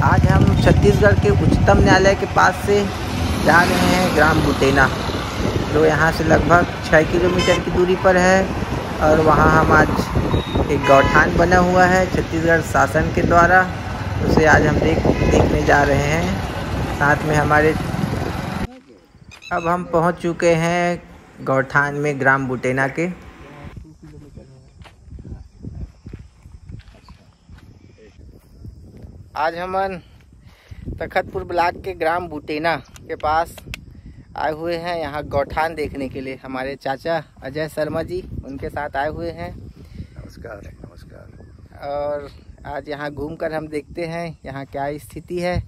आज हम छत्तीसगढ़ के उच्चतम न्यायालय के पास से जा रहे हैं ग्राम बुटेना, जो यहाँ से लगभग 6 किलोमीटर की दूरी पर है। और वहाँ हम आज एक गौठान बना हुआ है छत्तीसगढ़ शासन के द्वारा, उसे आज हम देखने जा रहे हैं साथ में हमारे। अब हम पहुँच चुके हैं गौठान में ग्राम बुटेना के। आज हम तखतपुर ब्लॉक के ग्राम बुटेना के पास आए हुए हैं यहाँ गौठान देखने के लिए। हमारे चाचा अजय शर्मा जी उनके साथ आए हुए हैं। नमस्कार नमस्कार। और आज यहाँ घूमकर हम देखते हैं यहाँ क्या स्थिति है।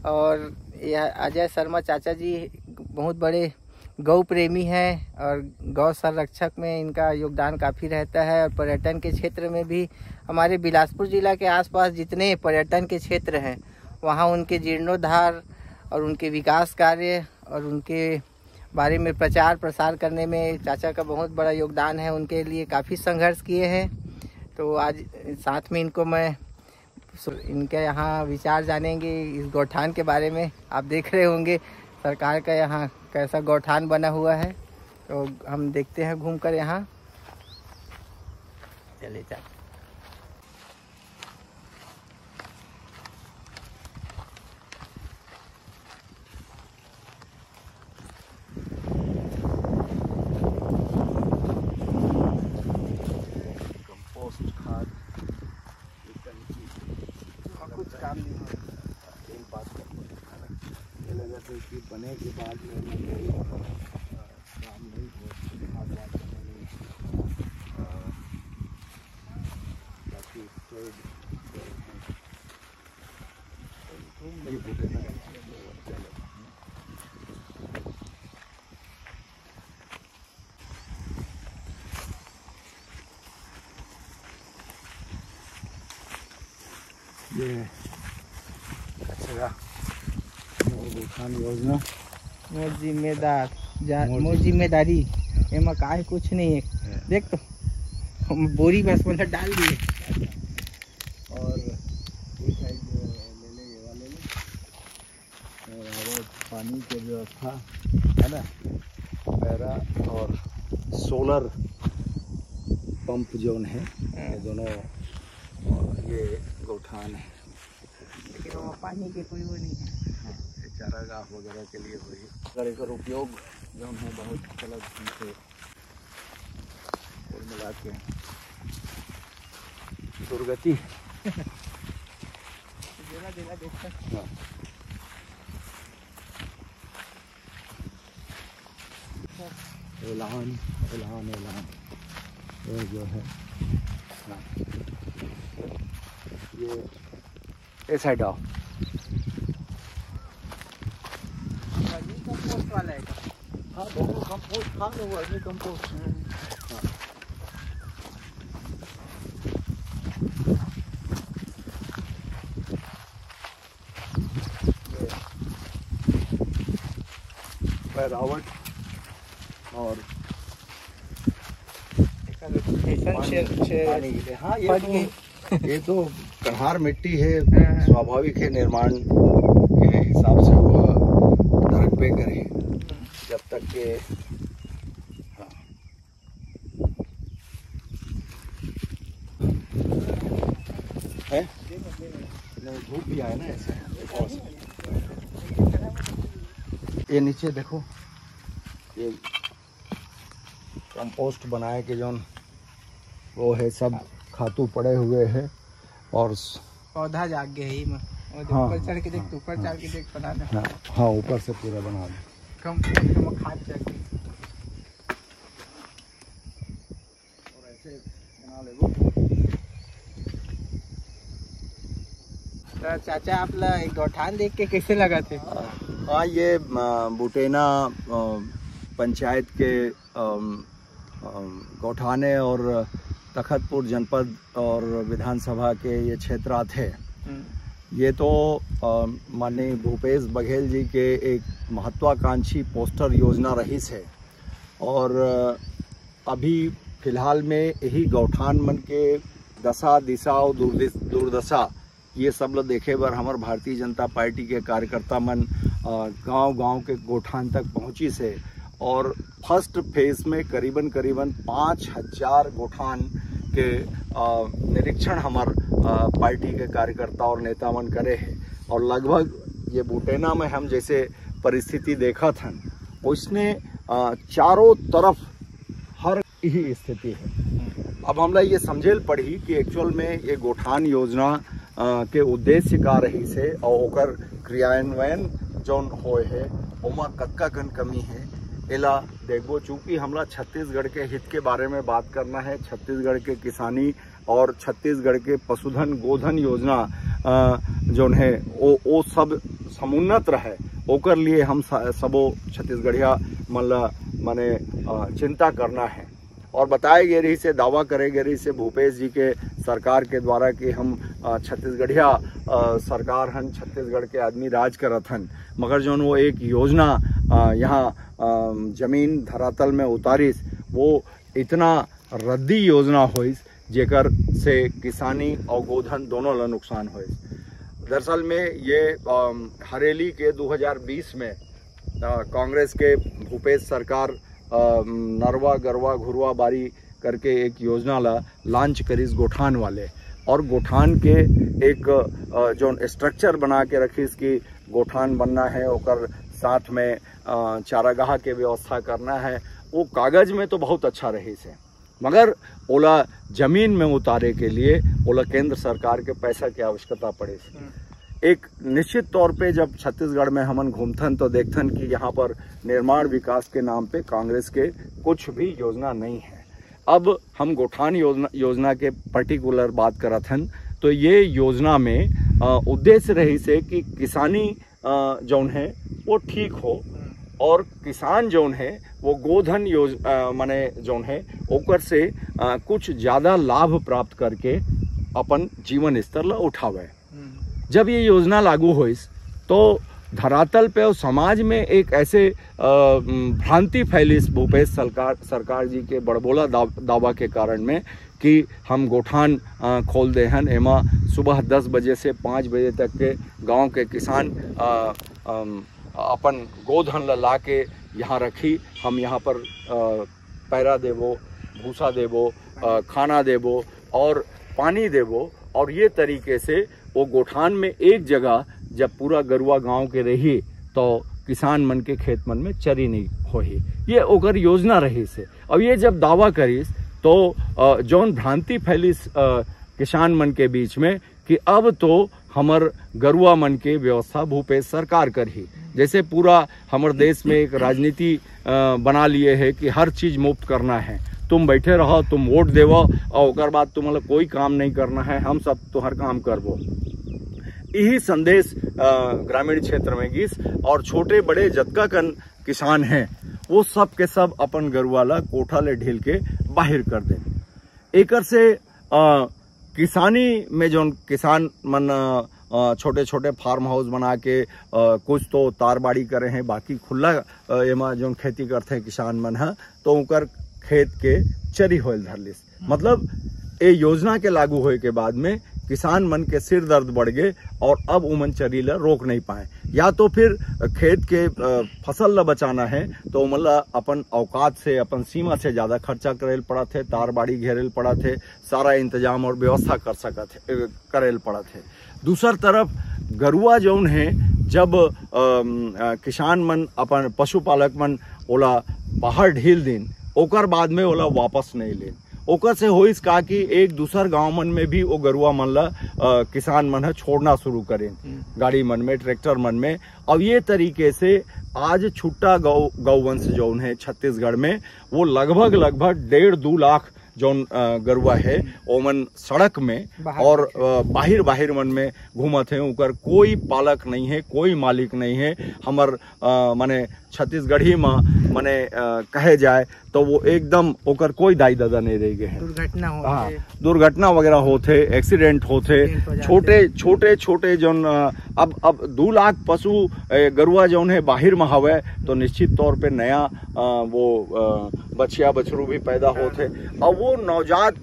और यह अजय शर्मा चाचा जी बहुत बड़े गौ प्रेमी हैं और गौ संरक्षक में इनका योगदान काफ़ी रहता है। और पर्यटन के क्षेत्र में भी हमारे बिलासपुर ज़िला के आसपास जितने पर्यटन के क्षेत्र हैं वहाँ उनके जीर्णोद्धार और उनके विकास कार्य और उनके बारे में प्रचार प्रसार करने में चाचा का बहुत बड़ा योगदान है। उनके लिए काफ़ी संघर्ष किए हैं। तो आज साथ में इनको मैं इनके यहाँ विचार जानेंगे इस गौठान के बारे में। आप देख रहे होंगे सरकार का यहाँ कैसा गौठान बना हुआ है। तो हम देखते हैं घूमकर यहाँ। चले जाते। कुछ काम नहीं हो एक बात कि बने के बाद में काम नहीं हो ये कचरा गौठान योजना मोर जिम्मेदारी एमा काहे कुछ नहीं है। देख तो हम बोरी बस मतलब डाल दिए। और ये साइड ले ले ये वाले ले और पानी की व्यवस्था है ना, पैरा और सोलर पंप जोन है ये दोनों। और ये गौठान है लेकिन वहाँ पानी के कोई वो नहीं है। ये चारागाह वगैरह के लिए हुई अगर एकर उपयोग जो है बहुत गलत से कुल मिला के दुर्गति। एलान एलान एलान ये जो है ये साइड आओ। कंपोस्ट वाला है। हाँ दोनों कंपोस्ट खा लो, वर्मी कंपोस्ट। रावट और हाँ ये तो कन्हार मिट्टी है, स्वाभाविक है निर्माण के हिसाब से वह दरक पे करे जब तक के। हाँ है धूप भी आए ना ऐसे। ये नीचे देखो ये कंपोस्ट बनाए के जो वो है सब खातू पड़े हुए हैं और पौधा जाग गया ही में। हाँ, ऊपर चढ़ के देख, ऊपर चढ़ के देख बना दे। हाँ ऊपर से पूरा बना दे। कंपोस्ट में खाद चढ़ के और ऐसे बना ले। तो चाचा आप एक गौठान देख के कैसे लगा थे? हाँ ये बुटेना पंचायत के गौठाने और तखतपुर जनपद और विधानसभा के ये क्षेत्र थे। ये तो माननीय भूपेश बघेल जी के एक महत्वाकांक्षी पोस्टर योजना रही है। और अभी फिलहाल में यही गौठान मन के दशा दिशा और दुर्दशा ये सब ल देखे बर हमार भारतीय जनता पार्टी के कार्यकर्ता मन गांव-गांव के गोठान तक पहुंची से और फर्स्ट फेज में करीबन 5000 गोठान के निरीक्षण हमार पार्टी के कार्यकर्ता और नेता मन करे है। और लगभग ये बुटेना में हम जैसे परिस्थिति देखा था उसने चारों तरफ हर ही स्थिति है। अब हमरा ये समझेल पड़ी कि एक्चुअल में ये गोठान योजना के उद्देश्य का रही से और ओकर क्रियान्वयन जौन होए है ओमा कतका कन कमी है एला देखबो। चूंकि हमरा छत्तीसगढ़ के हित के बारे में बात करना है, छत्तीसगढ़ के किसानी और छत्तीसगढ़ के पशुधन गोधन योजना जौन है वो सब समुन्नत रहे ओकर लिए हम सबो छत्तीसगढ़िया माने चिंता करना है। और बताए गए रही से दावा करे गए रही से भूपेश जी के सरकार के द्वारा कि हम छत्तीसगढ़िया सरकार हन, छत्तीसगढ़ के आदमी राज करत हन, मगर जौन वो एक योजना यहाँ जमीन धरातल में उतारिस वो इतना रद्दी योजना होइस जेकर से किसानी और गोधन दोनों ला नुकसान होइस। दरअसल में ये हरेली के 2020 में कांग्रेस के भूपेश सरकार नरवा गरवा घुरवा बारी करके एक योजना ला लॉन्च करिस गोठान वाले, और गोठान के एक जो स्ट्रक्चर बना के रखिस कि गोठान बनना है ओकर साथ में चारागाह के व्यवस्था करना है। वो कागज में तो बहुत अच्छा रही से, मगर ओला जमीन में उतारे के लिए ओला केंद्र सरकार के पैसा की आवश्यकता पड़े। एक निश्चित तौर पे जब छत्तीसगढ़ में हमन घूमथन तो देखथन कि यहाँ पर निर्माण विकास के नाम पे कांग्रेस के कुछ भी योजना नहीं है। अब हम गोठान योजना के पर्टिकुलर बात करत हन तो ये योजना में उद्देश्य रही से कि किसानी जौन है वो ठीक हो और किसान जौन है वो गोधन माने जौन है ओकर से कुछ ज़्यादा लाभ प्राप्त करके अपन जीवन स्तर ला उठावे। जब ये योजना लागू हुई तो धरातल पे और समाज में एक ऐसे भ्रांति फैली भूपेश सरकार जी के बड़बोला दावा के कारण में कि हम गोठान खोल दे हन, एमा सुबह 10 बजे से 5 बजे तक के गांव के किसान अपन गोधन ला के यहाँ रखी, हम यहाँ पर पैरा देवो, भूसा देवो, खाना देवो और पानी देवो, और ये तरीके से वो गोठान में एक जगह जब पूरा गरुआ गांव के रही तो किसान मन के खेत मन में चरी नहीं होही। ये ओकर योजना रही से। अब ये जब दावा करीस तो जौन भ्रांति फैलिस किसान मन के बीच में कि अब तो हमर गरुआ मन के व्यवस्था भूपेश सरकार करही। जैसे पूरा हमर देश में एक राजनीति बना लिए है कि हर चीज मुफ्त करना है, तुम बैठे रहो, तुम वोट देवो और ओकर बाद तुम्हारा कोई काम नहीं करना है, हम सब तो हर काम करबो। यही संदेश ग्रामीण क्षेत्र में गिस और छोटे बड़े जतका कन किसान हैं वो सब के सब अपन गरुवाला कोठा ले ढील के बाहर कर दे। एकर से किसानी में जो किसान मन छोटे छोटे फार्म हाउस बना के कुछ तो तारबाड़ी करे हैं, बाकी खुला एमा जो खेती करते हैं किसान मन है तो उनकर खेत के चरी होल धरलिस। मतलब ये योजना के लागू होए के बाद में किसान मन के सिर दर्द बढ़ गए और अब उमन चरी ला रोक नहीं पाए। या तो फिर खेत के फसल ला बचाना है तो उमला अपन औकात से अपन सीमा से ज्यादा खर्चा करेल पड़ा थे, तारबाड़ी घेरेल पड़ा थे, सारा इंतजाम और व्यवस्था करेल पड़ा थे। दूसर तरफ गरुआ जौन है जब किसान मन अपन पशुपालक मन ओला बाहर ढील दिन ओकर बाद में ओला वापस नहीं ले, ओकर से होइस का कि एक दूसर गांव मन में भी वो गरुआ मन ला किसान मन छोड़ना शुरू करें, गाड़ी मन में, ट्रैक्टर मन में। अब ये तरीके से आज छुट्टा गौवंश जौन है छत्तीसगढ़ में वो लगभग 1.5-2 लाख जौन गरुआ है ओमन सड़क में और बाहिर मन में घूमत है, उनकर कोई पालक नहीं है, कोई मालिक नहीं है। हमर माने छत्तीसगढ़ी में माने कहे जाए तो वो एकदम ओकर कोई दाई दादा नहीं रह गए हैं। दुर्घटना वगैरह होते, एक्सीडेंट होते, छोटे जौन अब 2 लाख पशु गरुआ जौन है बाहिर में हवे तो निश्चित तौर पे नया वो बछिया बछरू भी पैदा होते और वो नवजात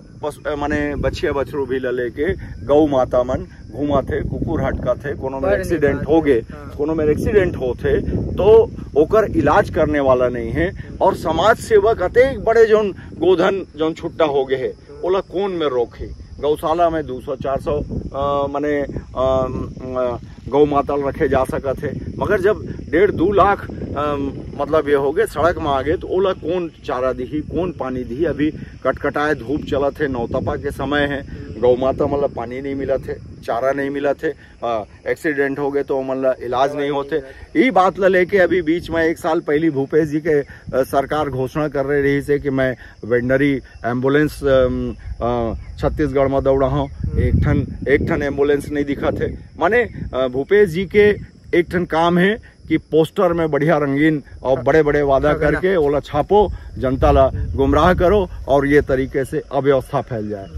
माने बछिया बछरू भी लेके गौ माता मन घूमा थे, कुकुर हटका थे, कोनो में एक्सीडेंट हो गए, कोनो में एक्सीडेंट होते तो ओकर इलाज करने वाला नहीं है। और समाज सेवक अतेक बड़े जोन गोधन जोन छुट्टा हो गए है ओला कौन में रोके। गौशाला में 200-400 माने गौ माता रखे जा सकत है, मगर जब 1.5-2 लाख मतलब ये हो गए सड़क में आ गए तो ओला कौन चारा दी, कौन पानी दी। अभी कटकटाए धूप चलत है, नौतपा के समय है, गौ माता मतलब पानी नहीं मिला थे, चारा नहीं मिला थे, एक्सीडेंट हो गए तो मतलब इलाज नहीं होते। यही बात ला लेके अभी बीच में 1 साल पहले भूपेश जी के सरकार घोषणा कर रही से कि मैं वेटनरी एम्बुलेंस छत्तीसगढ़ में दौड़ा हूँ। एक ठन एम्बुलेंस नहीं दिखा थे। माने भूपेश जी के एक ठन काम है कि पोस्टर में बढ़िया रंगीन और बड़े बड़े वादा करके ओला छापो, जनता ला गुमराह करो और ये तरीके से अव्यवस्था फैल जाए।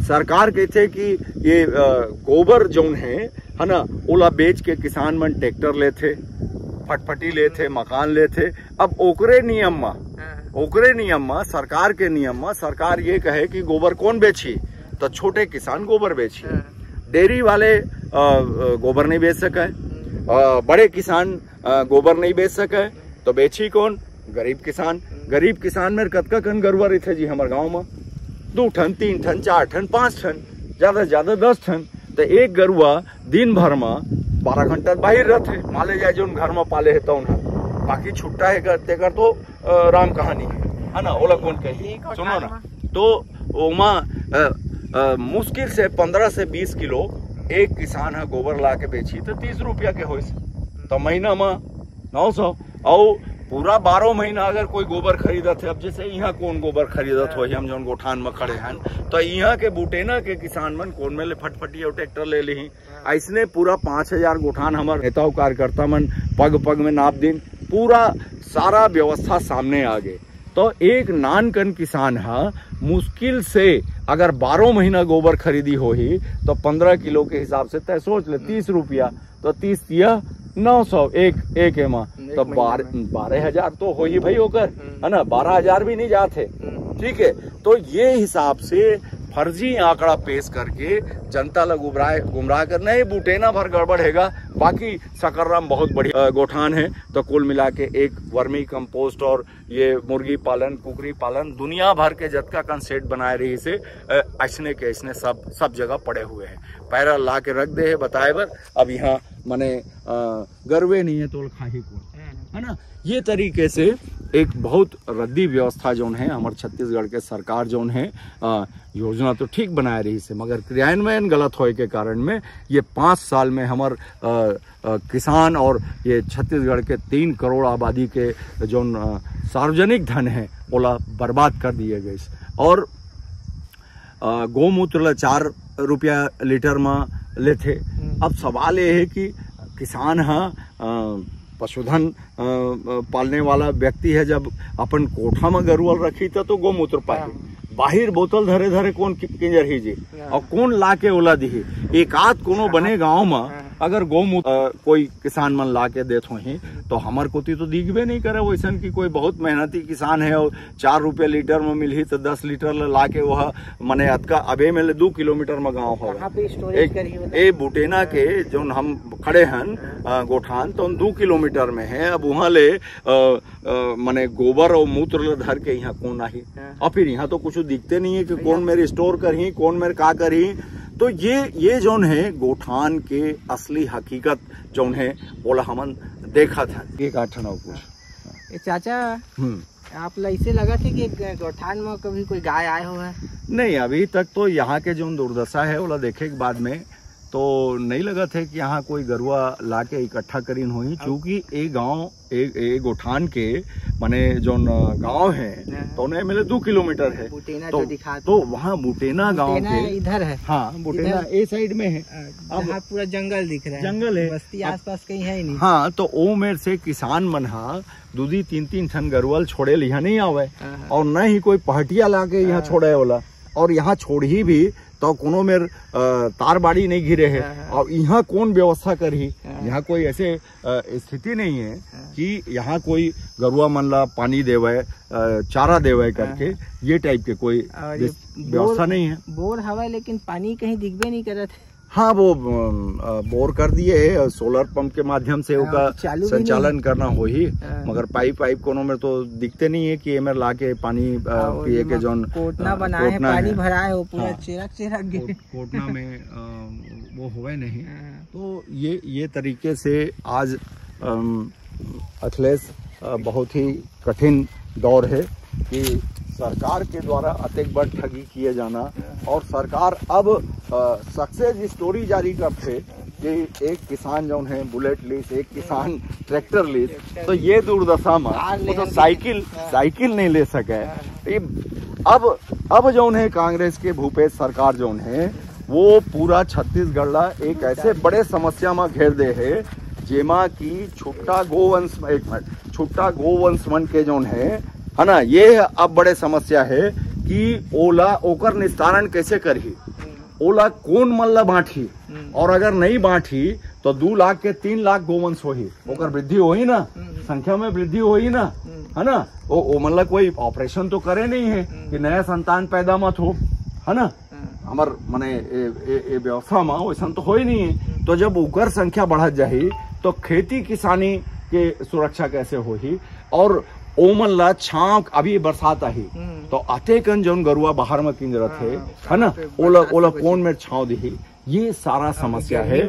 सरकार कहते कि ये गोबर जोन है ना, ओला बेच के किसान मन ट्रैक्टर लेते, फटफटी लेते, मकान लेते। अब ओकरे नियम में सरकार के नियम में सरकार ये कहे कि गोबर कौन बेची, तो छोटे किसान गोबर बेची, डेयरी वाले गोबर नहीं बेच सके, बड़े किसान गोबर नहीं बेच सके, तो बेची कौन? गरीब किसान। गरीब किसान में कतका कन गरुआ रहते जी हमारे गांव में? 2 ठन, 3 ठन, 4 ठन, 5 ठन, ज्यादा से ज्यादा 10 ठन। तो एक गरुआ दिन भर में 12 घंटा बाहर रहते, माले जाए जो घर में पाले है तो बाकी छुट्टा है करते कर तो राम कहानी है ना, ओला कौन कही। सुनो ना, तो ओमा मुश्किल से 15 से 20 किलो एक किसान है गोबर ला के बेची तो 30 रुपया के हो, तो महीना में 900। और पूरा 12 महीना अगर कोई गोबर खरीदत है, अब जैसे यहाँ कौन गोबर खरीदत हो, हम जोन गोठान में खड़े हैं, तो यहाँ के बुटेना के किसान मन कौन में ले फटफटी और ट्रैक्टर ले ली। ऐसने पूरा 5000 गोठान हमारे नेता कार्यकर्ता मन पग में नाप दिन, पूरा सारा व्यवस्था सामने आ गए। तो एक नानकन किसान है मुश्किल से अगर 12 महीना गोबर खरीदी हो ही तो 15 किलो के हिसाब से तय सोच ले 30 रुपया, तो 30 या 900 एक एमा, तो 12,000 तो हो ही भाई होकर, है ना, 12,000 भी नहीं जाते। ठीक है, तो ये हिसाब से फर्जी आंकड़ा पेश करके जनता ला गुमराह करना है। बुटेना भर गड़बड़ हैगा, बाकी सकर्राम बहुत बढ़िया गोठान है। तो कुल मिला के एक वर्मी कंपोस्ट और ये मुर्गी पालन, कुकरी पालन, दुनिया भर के जतका कंसेप्ट बनाए रही से ऐसने के ऐसने सब जगह पड़े हुए हैं। पैरा ला के रख दे है बताए बर, अब यहाँ मने गर्वे नहीं है तो खाही को, है ना। ये तरीके से एक बहुत रद्दी व्यवस्था जोन है हमारे छत्तीसगढ़ के सरकार जोन है, योजना तो ठीक बनाए रही से, मगर क्रियान्वयन गलत होए के कारण में ये 5 साल में हमार किसान और ये छत्तीसगढ़ के 3 करोड़ आबादी के जोन सार्वजनिक धन है ओला बर्बाद कर दिए गए। और गौमूत्र ला 4 रुपया लीटर में लेते। अब सवाल ये है कि किसान पशुधन पालने वाला व्यक्ति है, जब अपन कोठा में गरुअल रखी तो गौमूत्र पाही, बाहर बोतल धरे धरे कौन किंजर ही जी, और कौन ला के ओला दी। एक आध कोनो बने गांव में अगर गौमूत्र कोई किसान मन ला के देत हो ही तो हमार कोती तो दिखबे नहीं करे वैसन की कोई बहुत मेहनती किसान है और 4 रुपया लीटर में मिली तो 10 लीटर ला के वह मने अतका अबे में 2 किलोमीटर में गाँव हो। ए बुटेना के जो हम खड़े हैं गोठान तो 2 किलोमीटर में है। अब वहाँ ले मने गोबर और मूत्र धर के यहाँ कौन आई, और फिर यहाँ तो कुछ दिखते नहीं है कि कौन मेरे स्टोर करी, कौन मेरे का करी। तो ये जोन है गोठान के असली हकीकत जोन है बोला हमन देखा था। एक 8-9 कुछ चाचा आप ऐसे लगा थे कि गोठान में कभी कोई गाय आए हो है? नहीं, अभी तक तो यहाँ के जो दुर्दशा है बोला देखे के बाद में तो नहीं लगा था कि यहाँ कोई गरुआ ला के इकट्ठा करीन हुई, क्योंकि एक गांव एक गोठान के माने जो गांव है तो उन्हें मिले 2 किलोमीटर है। तो वहाँ बुटेना गांव के इधर है। हाँ, बुटेना ए साइड में है। अब पूरा जंगल दिख रहा है, जंगल है, बस्ती आसपास कहीं है ही नहीं। हाँ, तो ओ मेरे से किसान मन 2-3 ठन गरुअल छोड़े यहाँ नहीं आवे, और न ही कोई पहटिया ला के यहाँ छोड़े वाला, और यहाँ छोड़ ही भी तो कोनो मेर तार बाड़ी नहीं घिरे है, और यहाँ कौन व्यवस्था करी। यहाँ कोई ऐसे स्थिति नहीं है कि यहाँ कोई गरुआ मन ला पानी देवे, चारा देवे करके ये टाइप के कोई व्यवस्था नहीं है। बोर हवा लेकिन पानी कहीं दिखबे नहीं करत है। हाँ, वो बोर कर दिए है, सोलर पंप के माध्यम से उसका संचालन करना हो ही, मगर पाइप कोनो में तो दिखते नहीं है कि एमर लाके पानी पिए के जोन कोटना बना है, पानी भरा है वो पूरा चेरक गिरे कोटना में वो हुए नहीं। तो ये तरीके से आज अखिलेश बहुत ही कठिन दौर है कि सरकार के द्वारा अत्यधिक बड़ ठगी किए जाना, और सरकार अब सक्सेस स्टोरी जारी करते कि एक किसान जो है बुलेट लीस, एक किसान ट्रैक्टर लीस, तो ये दुर्दशा में वो तो साइकिल नहीं ले सके। अब जो है कांग्रेस के भूपेश सरकार जो है वो पूरा छत्तीसगढ़ ला एक ऐसे बड़े समस्या में घेर दे है, जेमा की छुट्टा गोवंश मन के जो है ना, ये अब बड़े समस्या है कि ओला ओकर निस्तारण कैसे करही, ओला कौन मन ला बांटी, और अगर नहीं बांटी तो 2 लाख के 3 लाख गोवंश होही, ओकर वृद्धि होही ना, संख्या में वृद्धि होही ना, है ना। वो मन ला कोई ऑपरेशन तो करे नहीं है कि नया संतान पैदा मत हो, है ना। हमार मने व्यवस्था में वैसा तो हो ही नहीं है। तो जब ओकर संख्या बढ़त जाही तो खेती किसानी के सुरक्षा कैसे होही, और ओमन ला छाव, अभी बरसात आई तो आते कन जौन गरुआ बाहर में किंजरत है ना, ओला कौन में छाव दी, ये सारा समस्या है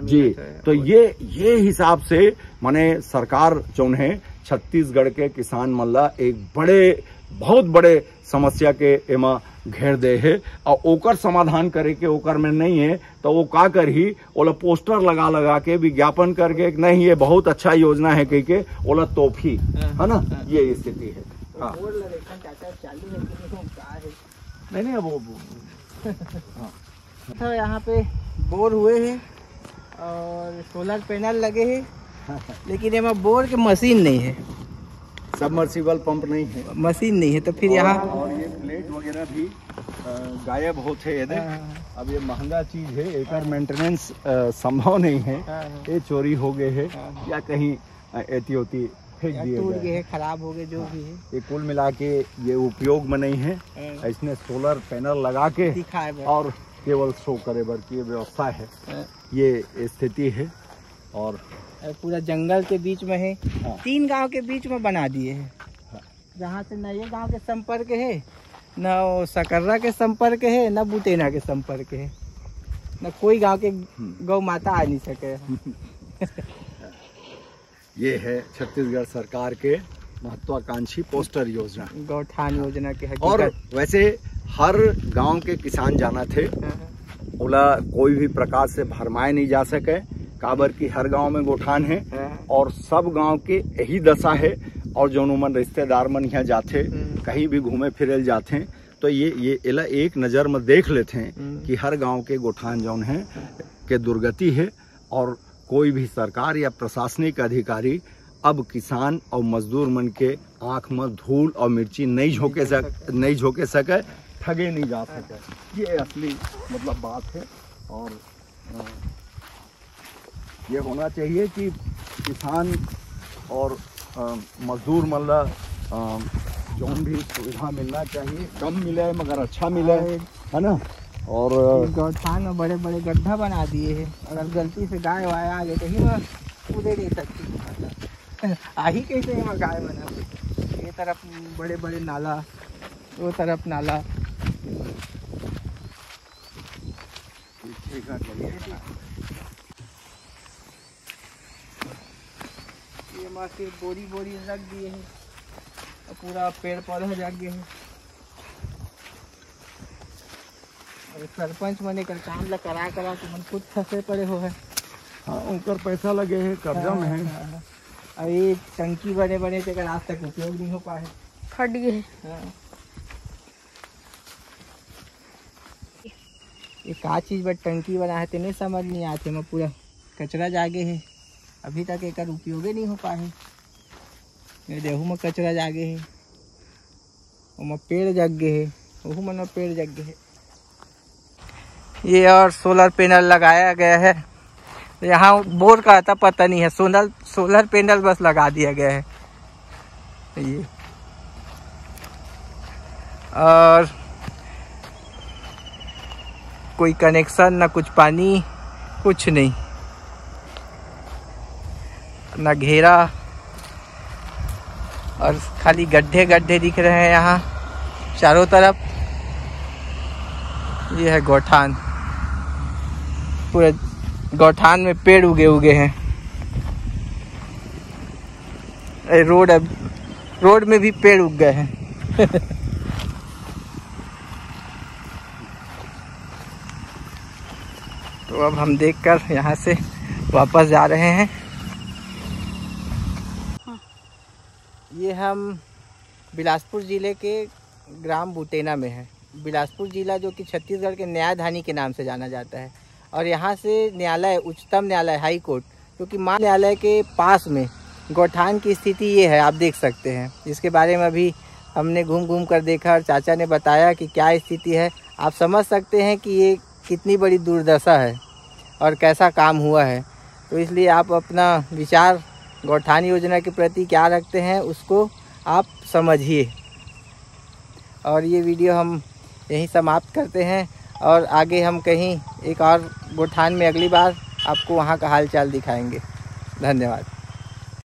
जी। तो ये हिसाब से माने सरकार जौन है छत्तीसगढ़ के किसान मन ला एक बहुत बड़े समस्या के एमा घेर दे है, और ओकर समाधान करे के ओकर में नहीं है तो वो का करही, ओला पोस्टर लगा के विज्ञापन करके नहीं ये बहुत अच्छा योजना है कह के ओला तोहफी, है ना, ये स्थिति है। हाँ। नहीं अब वो तो यहाँ पे बोर हुए हैं और सोलर पैनल लगे हैं, लेकिन यहाँ बोर की मशीन नहीं है, सबमर्सिबल पंप नहीं है, मशीन नहीं है, तो फिर यहाँ और ये प्लेट वगैरह भी गायब होते हैं। अब ये महंगा चीज है, एकर मेंटेनेंस संभव नहीं है, ये चोरी हो गए है या कहीं एती होती फेंक दिए टूट गए, खराब हो गए, जो भी है ये कुल मिला के ये उपयोग में नहीं है। इसने सोलर पैनल लगा के और केवल शो करे बर की व्यवस्था है, ये स्थिति है। और पूरा जंगल के बीच में है, 3 गांव के बीच में बना दिए हैं, जहाँ से न ये गांव के संपर्क है, न सकर्रा के संपर्क है, न बुटेना के संपर्क है, न कोई गांव के गौ माता आ नहीं सके। ये है छत्तीसगढ़ सरकार के महत्वाकांक्षी पोस्टर योजना, गौठान योजना के हकीकत। और वैसे हर गांव के किसान जाना थे, ओला कोई भी प्रकार से भरमाए नहीं जा सके, काबर की हर गांव में गोठान है और सब गांव के यही दशा है। और जो मन रिश्तेदार मन यहाँ जाते, कहीं भी घूमे फिरे जाते, तो ये एला एक नज़र में देख लेते हैं कि हर गांव के गोठान जौन है के दुर्गति है, और कोई भी सरकार या प्रशासनिक अधिकारी अब किसान और मजदूर मन के आंख में धूल और मिर्ची नहीं झोंके सके, ठगे नहीं जा सके। ये असली मतलब बात है। और ये होना चाहिए कि किसान और मजदूर मल्ला जौन भी सुविधा मिलना चाहिए, कम मिले मगर अच्छा मिले, है ना। और गौठान में बड़े बड़े गड्ढा बना दिए हैं, अगर गलती से गाय वाय आ गए तो ही वह कूदे नहीं सकती। आही कैसे वहाँ गाय बना, ये तरफ बड़े बड़े नाला, वो तरफ नाला। ये माँ सिर्फ बोरी रख दिए हैं, पूरा पेड़ पौधा जग गए हैं। और सरपंच मने कर काम ला करा के मन खुद फंसे पड़े हो है। हाँ, उनकर पैसा लगे है, कर्जा में है। और ये टंकी बने थे, आज तक उपयोग नहीं हो पाए, फट गए। ये का चीज बट टंकी बना है तेने समझ नहीं आते, मैं पूरा कचरा जागे है, अभी तक एक उपयोग नहीं हो पाए। ये देहू में कचरा जागे है, और पेड़ जग गए है, वहू में पेड़ जग गए है। ये और सोलर पैनल लगाया गया है, यहाँ बोर का आता पता नहीं है, सोलर पैनल बस लगा दिया गया है ये। और कोई कनेक्शन, ना कुछ पानी, कुछ नहीं, ना घेरा, और खाली गड्ढे गड्ढे दिख रहे हैं यहाँ चारों तरफ। ये है गौठान, पूरे गौठान में पेड़ उगे उगे हैं। रोड में भी पेड़ उग गए हैं। तो अब हम देखकर यहाँ से वापस जा रहे हैं। ये हम बिलासपुर ज़िले के ग्राम बुटेना में हैं। बिलासपुर ज़िला जो कि छत्तीसगढ़ के न्यायधानी के नाम से जाना जाता है, और यहाँ से न्यायालय, उच्चतम न्यायालय, हाई कोर्ट, जो कि मान न्यायालय के पास में गौठान की स्थिति ये है, आप देख सकते हैं, जिसके बारे में अभी हमने घूम घूम कर देखा और चाचा ने बताया कि क्या स्थिति है। आप समझ सकते हैं कि ये कितनी बड़ी दुर्दशा है और कैसा काम हुआ है। तो इसलिए आप अपना विचार गौठान योजना के प्रति क्या रखते हैं उसको आप समझिए। और ये वीडियो हम यहीं समाप्त करते हैं, और आगे हम कहीं एक और गौठान में अगली बार आपको वहाँ का हालचाल दिखाएंगे। धन्यवाद।